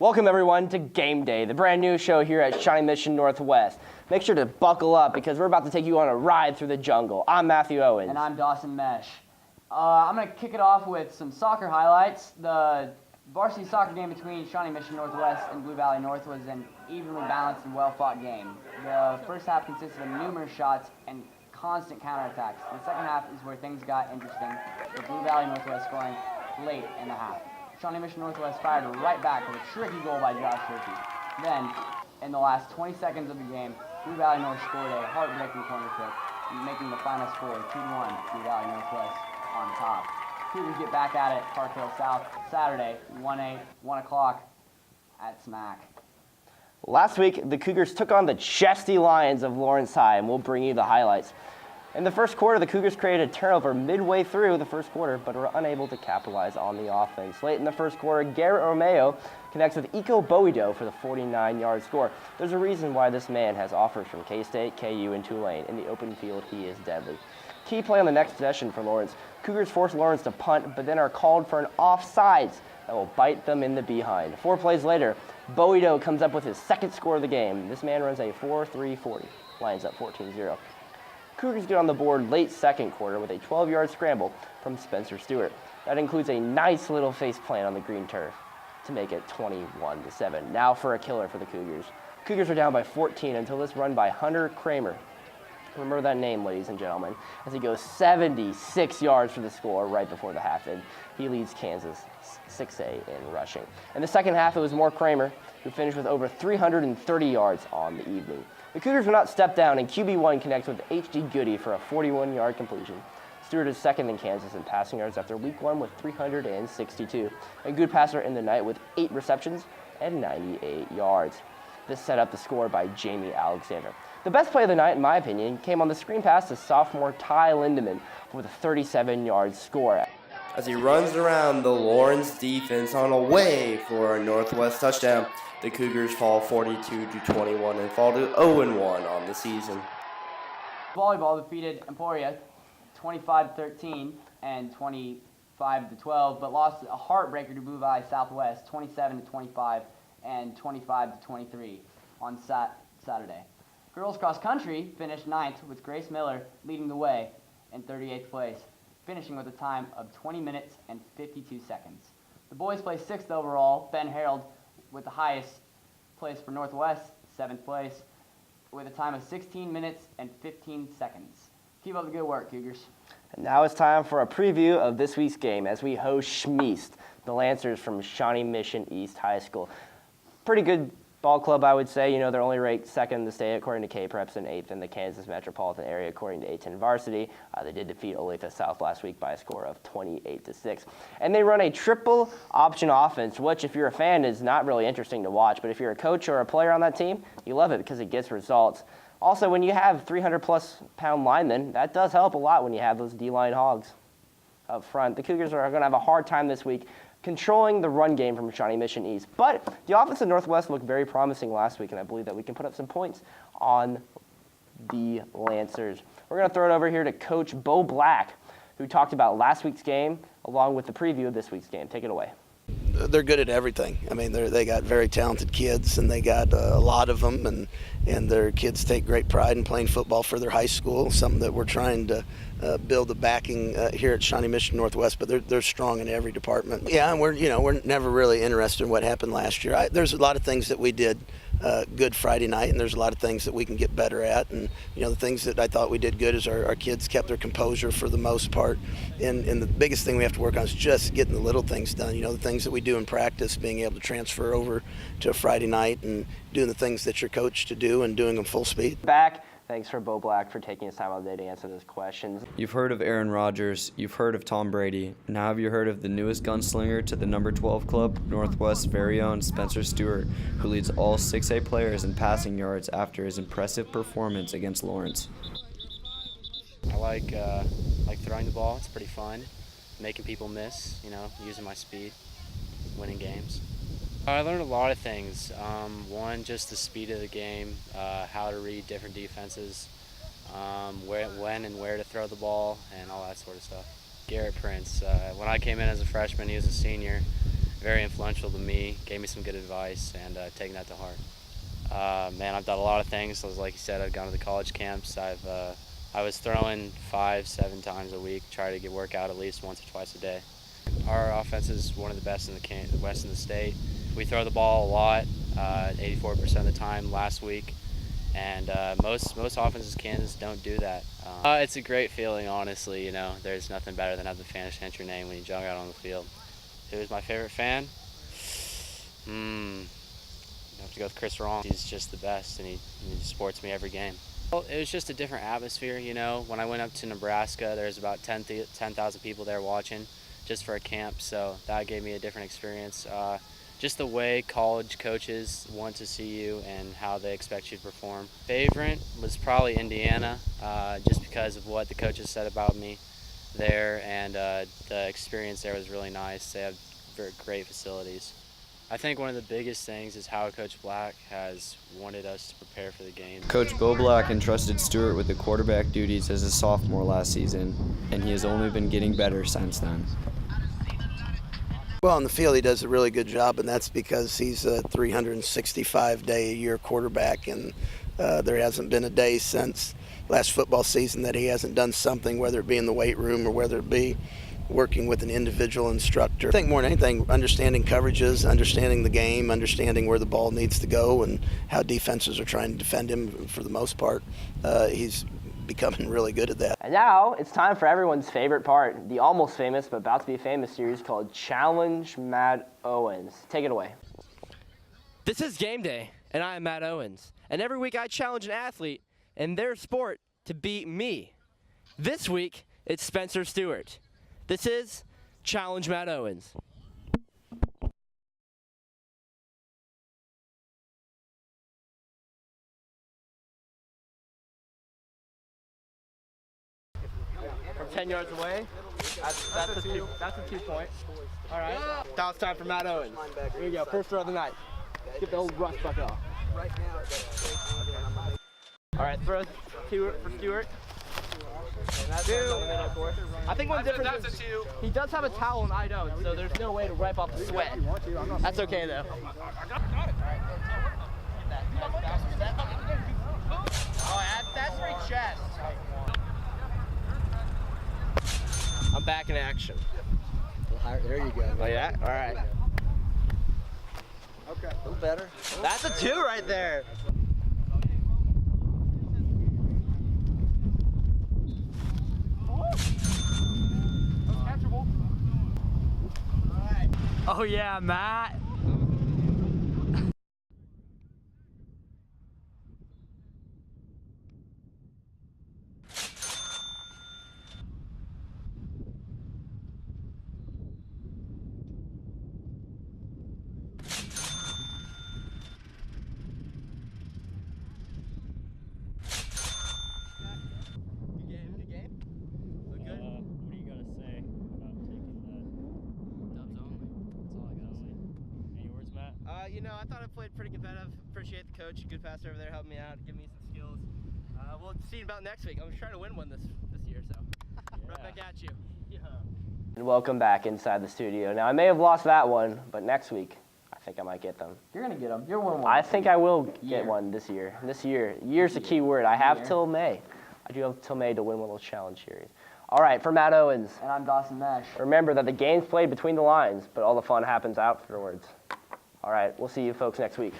Welcome everyone to Game Day, the brand new show here at Shawnee Mission Northwest. Make sure to buckle up because we're about to take you on a ride through the jungle. I'm Matthew Owens. And I'm Dawson Mesh. I'm going to kick it off with some soccer highlights. The varsity soccer game between Shawnee Mission Northwest and Blue Valley North was an evenly balanced and well-fought game. The first half consisted of numerous shots and constant counterattacks. The second half is where things got interesting, with Blue Valley Northwest scoring late in the half. Shawnee Mission Northwest fired right back with a tricky goal by Josh Turkey. Then, in the last 20 seconds of the game, Blue Valley North scored a heartbreaking corner kick, making the final score 2-1, Blue Valley Northwest on top. Cougars get back at it, Park Hill South, Saturday, 1 o'clock at Smack. Last week, the Cougars took on the Chesty Lions of Lawrence High, and we'll bring you the highlights. In the first quarter, the Cougars created a turnover midway through the first quarter, but were unable to capitalize on the offense. Late in the first quarter, Garrett Romeo connects with Iko Bowido for the 49-yard score. There's a reason why this man has offers from K-State, KU, and Tulane. In the open field, he is deadly. Key play on the next possession for Lawrence. Cougars force Lawrence to punt, but then are called for an offsides that will bite them in the behind. 4 plays later, Bowido comes up with his second score of the game. This man runs a 4.340. Lions up 14-0. Cougars get on the board late second quarter with a 12-yard scramble from Spencer Stewart. That includes a nice little face plant on the green turf to make it 21-7. Now for a killer for the Cougars. Cougars are down by 14 until this run by Hunter Kramer. Remember that name, ladies and gentlemen, as he goes 76 yards for the score right before the half end. He leads Kansas 6A in rushing. In the second half, it was more Kramer, who finished with over 330 yards on the evening. The Cougars will not step down, and QB1 connects with H.D. Goody for a 41-yard completion. Stewart is second in Kansas in passing yards after week 1 with 362. A good passer in the night with 8 receptions and 98 yards. This set up the score by Jamie Alexander. The best play of the night, in my opinion, came on the screen pass to sophomore Ty Lindemann for the 37-yard score. As he runs around the Lawrence defense on a way for a Northwest touchdown, the Cougars fall 42-21 and fall to 0-1 on the season. Volleyball defeated Emporia 25-13 and 25-12, but lost a heartbreaker to Blue Valley Southwest 27-25 and 25-23 on Saturday. Girls cross country finished 9th with Grace Miller leading the way in 38th place, finishing with a time of 20 minutes and 52 seconds. The boys placed 6th overall. Ben Harold with the highest place for Northwest, 7th place, with a time of 16 minutes and 15 seconds. Keep up the good work, Cougars. And now it's time for a preview of this week's game as we host Schmeist, the Lancers from Shawnee Mission East High School. Pretty good ball club, I would say. You know, they're only ranked 2nd in the state according to K-Preps and 8th in the Kansas metropolitan area according to A10 Varsity. They did defeat Olathe South last week by a score of 28-6. And they run a triple option offense, which if you're a fan is not really interesting to watch. But if you're a coach or a player on that team, you love it because it gets results. Also, when you have 300-plus pound linemen, that does help a lot when you have those D-line hogs up front. The Cougars are going to have a hard time this week controlling the run game from Shawnee Mission East. But the offense of Northwest looked very promising last week, and I believe that we can put up some points on the Lancers. We're going to throw it over here to Coach Bo Black, who talked about last week's game along with the preview of this week's game. Take it away. They're good at everything. I mean, they got very talented kids, and they got a lot of them, and their kids take great pride in playing football for their high school, something that we're trying to build the backing here at Shawnee Mission Northwest, but they're strong in every department. Yeah, and we're never really interested in what happened last year. There's a lot of things that we did good Friday night, and there's a lot of things that we can get better at. And the things that I thought we did good is our kids kept their composure for the most part. And the biggest thing we have to work on is just getting the little things done. The things that we do in practice, being able to transfer over to a Friday night and doing the things that you're coached to do and doing them full speed. Back. Thanks for Bo Black for taking his time out of the day to answer those questions. You've heard of Aaron Rodgers, you've heard of Tom Brady. Now have you heard of the newest gunslinger to the number 12 club, Northwest's very own Spencer Stewart, who leads all 6A players in passing yards after his impressive performance against Lawrence. I like throwing the ball. It's pretty fun. Making people miss, using my speed, winning games. I learned a lot of things. One, just the speed of the game, how to read different defenses, when and where to throw the ball, and all that sort of stuff. Garrett Prince, when I came in as a freshman, he was a senior, very influential to me, gave me some good advice, and taking that to heart. Man, I've done a lot of things. Like you said, I've gone to the college camps. I was throwing 5-7 times a week, try to get workout at least once or twice a day. Our offense is one of the best in the west in the state. We throw the ball a lot, 84% of the time last week, and most offenses in Kansas don't do that. It's a great feeling, honestly. You know, there's nothing better than having the fan chant your name when you jog out on the field. Who's my favorite fan? I have to go with Chris Wrong. He's just the best, and he supports me every game. Well, it was just a different atmosphere, you know. When I went up to Nebraska, there was about 10,000 people there watching just for a camp, so that gave me a different experience. Just the way college coaches want to see you and how they expect you to perform. Favorite was probably Indiana, just because of what the coaches said about me there, and the experience there was really nice. They have very great facilities. I think one of the biggest things is how Coach Black has wanted us to prepare for the game. Coach Bo Black entrusted Stewart with the quarterback duties as a sophomore last season, and he has only been getting better since then. Well, on the field, he does a really good job, and that's because he's a 365-day-a-year quarterback, and there hasn't been a day since last football season that he hasn't done something, whether it be in the weight room or whether it be working with an individual instructor. I think more than anything, understanding coverages, understanding the game, understanding where the ball needs to go, and how defenses are trying to defend him for the most part. He's becoming really good at that. And now it's time for everyone's favorite part, the almost famous but about to be famous series called Challenge Matt Owens. Take it away. This is game day, and I am Matt Owens. And every week I challenge an athlete in their sport to beat me. This week, it's Spencer Stewart. This is Challenge Matt Owens. From 10 yards away, that's a 2-point. All right, now it's time for Matt Owens. Here we go, first throw of the night. Get the old rust bucket off. All right, throw two for Stewart. Two. I think one difference is he does have a towel and I don't, so there's no way to wipe off the sweat. That's okay though. Oh, that's right chest. I'm back in action. There you go. Oh yeah? All right. Okay. A little better. That's a 2 right there. Oh yeah, Matt. You know, I thought I played pretty competitive. Appreciate the coach, good passer over there, helped me out, give me some skills. We'll see about next week. I'm just trying to win one this year, so right back at you. Yeah. And welcome back inside the studio. Now, I may have lost that one, but next week, I think I might get them. You're going to get them. You're one. I think I will get one this year. Year's a key word. I have till May. I do have till May to win one of those challenge series. All right, for Matt Owens. And I'm Dawson Mesh. Remember that the game's played between the lines, but all the fun happens afterwards. All right, we'll see you folks next week.